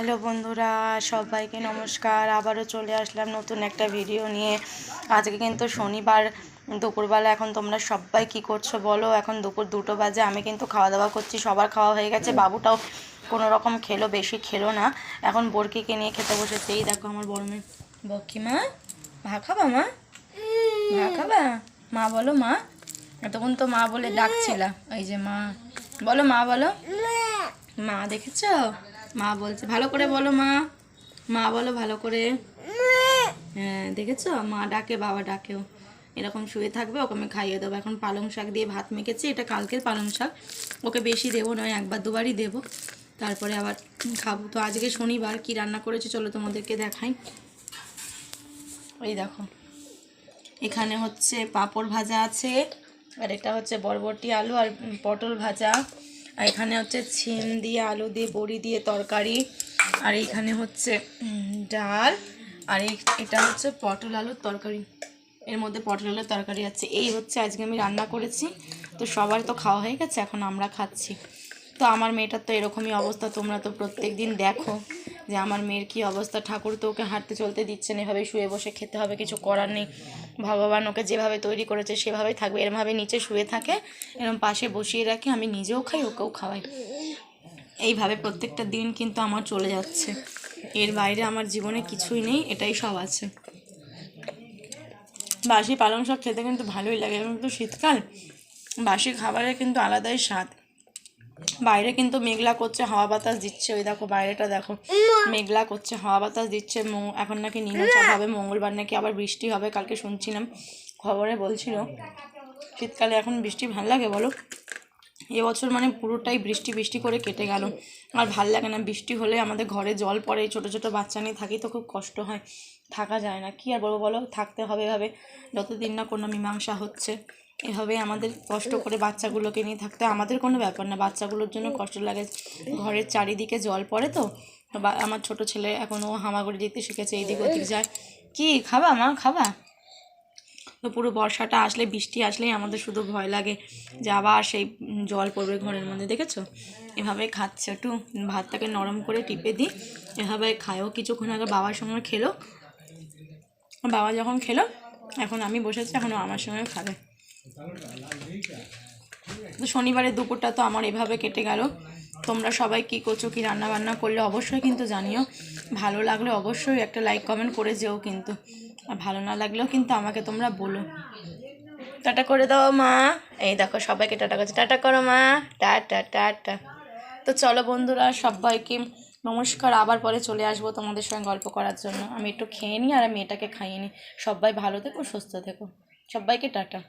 Hello বন্ধুরা, সবাইকে নমস্কার। আবারও চলে আসলাম নতুন একটা ভিডিও নিয়ে। আজকে কিন্তু শনিবার দুপুরবেলা। এখন তোমরা সবাই কি করছো বলো? এখন দুপুর 2টো বাজে। আমি কিন্তু খাওয়া দাওয়া করছি, সবার খাওয়া হয়ে গেছে। বাবুটাও কোনো রকম খেলো, বেশি খেলো না। এখন বরকিকে নিয়ে খেতে বসেছে। এই দেখো আমার বড় মেয়ে বকি। মা ভা খাবা? মা ভা খাবা? মা বলো মা। এতক্ষণ তো মা বলে ডাকছিলা। এই যে মা বলো, মা বলো। মা দেখেছ? মা বলছে, ভালো করে বলো মা। মা বলো ভালো করে। হ্যাঁ দেখেছো, মা ডাকে, বাবা ডাকেও। এরকম শুয়ে থাকবে, ওকে আমি খাইয়ে দেবো। এখন পালং শাক দিয়ে ভাত মেখেছি, এটা কালকের পালং শাক। ওকে বেশি দেবো নয়, একবার দুবারই দেবো, তারপরে আবার খাবো। তো আজকে শনিবার কি রান্না করেছি চলো তোমাদেরকে দেখাই। ওই দেখো, এখানে হচ্ছে পাঁপড় ভাজা আছে, আর এটা হচ্ছে বরবটি আলু আর পটল ভাজা, আর এখানে হচ্ছে ছিম দিয়ে আলু দিয়ে বড়ি দিয়ে তরকারি, আর এইখানে হচ্ছে ডাল, আর এটা হচ্ছে পটল আলুর তরকারি। এর মধ্যে পটল আলুর তরকারি আছে। এই হচ্ছে আজকে আমি রান্না করেছি। তো সবার তো খাওয়া হয়ে গেছে, এখন আমরা খাচ্ছি। তো আমার মেয়েটার তো এরকমই অবস্থা। তোমরা তো প্রত্যেক দিন দেখো যে আমার মেয়ের কী অবস্থা। ঠাকুর তো ওকে হাঁটতে চলতে দিচ্ছে না, এভাবে শুয়ে বসে খেতে হবে, কিছু করার নেই। ভগবান ওকে যেভাবে তৈরি করেছে সেভাবেই থাকবে। এরমভাবে নিচে শুয়ে থাকে, এরম পাশে বসিয়ে রাখি, আমি নিজেও খাই, ওকেও খাওয়াই। এইভাবে প্রত্যেকটা দিন কিন্তু আমার চলে যাচ্ছে। এর বাইরে আমার জীবনে কিছুই নেই, এটাই সব আছে। বাসি পালং শাক খেতে কিন্তু ভালোই লাগে, এবং কিন্তু শীতকাল বাসি খাবারের কিন্তু আলাদাই স্বাদ। বাইরে কিন্তু মেঘলা করছে, হাওয়া বাতাস দিচ্ছে। ওই দেখো বাইরেটা দেখো, মেঘলা করছে, হাওয়া বাতাস দিচ্ছে। এখন নাকি নিম্নচাপ হবে, মঙ্গলবার নাকি আবার বৃষ্টি হবে, কালকে শুনছিলাম খবরে বলছিল। শীতকালে এখন বৃষ্টি ভাল লাগে বলো? এবছর মানে পুরোটাই বৃষ্টি বৃষ্টি করে কেটে গেল। আর ভাল লাগে না বৃষ্টি হলে। আমাদের ঘরে জল পড়ে, ছোটো ছোটো বাচ্চা নিয়ে থাকি তো খুব কষ্ট হয়, থাকা যায় না। কি আর বলবো বলো, থাকতে হবে এভাবে যতদিন না কোনো মীমাংসা হচ্ছে। এভাবে আমাদের কষ্ট করে বাচ্চাগুলোকে নিয়ে থাকতে, আমাদের কোনো ব্যাপার না, বাচ্চাগুলোর জন্য কষ্ট লাগে। ঘরের চারিদিকে জল পড়ে তো। আমার ছোট ছেলে এখনও হামাগুড়ি দিতে শিখেছে, এইদিক ওদিক যায়। কি খাবা মা, খাবা? তো পুরো বর্ষাটা আসলে, বৃষ্টি আসলেই আমাদের শুধু ভয় লাগে যে আবার সেই জল পড়বে ঘরের মধ্যে। দেখেছো এভাবে খাচ্ছে, একটু ভাতটাকে নরম করে টিপে দিই, এভাবে খায়ও। কিছুক্ষণ আগে বাবার সঙ্গে খেলো, বাবা যখন খেলো এখন আমি বসেছি, এখন আমার সঙ্গে খাবে। তো শনিবারের দুপুরটা তো আমার এভাবে কেটে গেল। তোমরা সবাই কী করছো, কী রান্না বান্না করলে অবশ্যই কিন্তু জানিও। ভালো লাগলে অবশ্যই একটা লাইক কমেন্ট করে যেও কিন্তু, আর ভালো না লাগলেও কিন্তু আমাকে তোমরা বলো। টাটা করে দাও মা। এই দেখো সবাইকে টাটা করছে, টাটা করো মা, টাটা টাটা। তো চলো বন্ধুরা, সবাইকে নমস্কার। আবার পরে চলে আসবো তোমাদের সঙ্গে গল্প করার জন্য। আমি একটু খেয়ে নিই আর মেয়েটাকে খাইয়ে নিই। সবাই ভালো থেকো, সুস্থ থেকো, সবাইকে টাটা।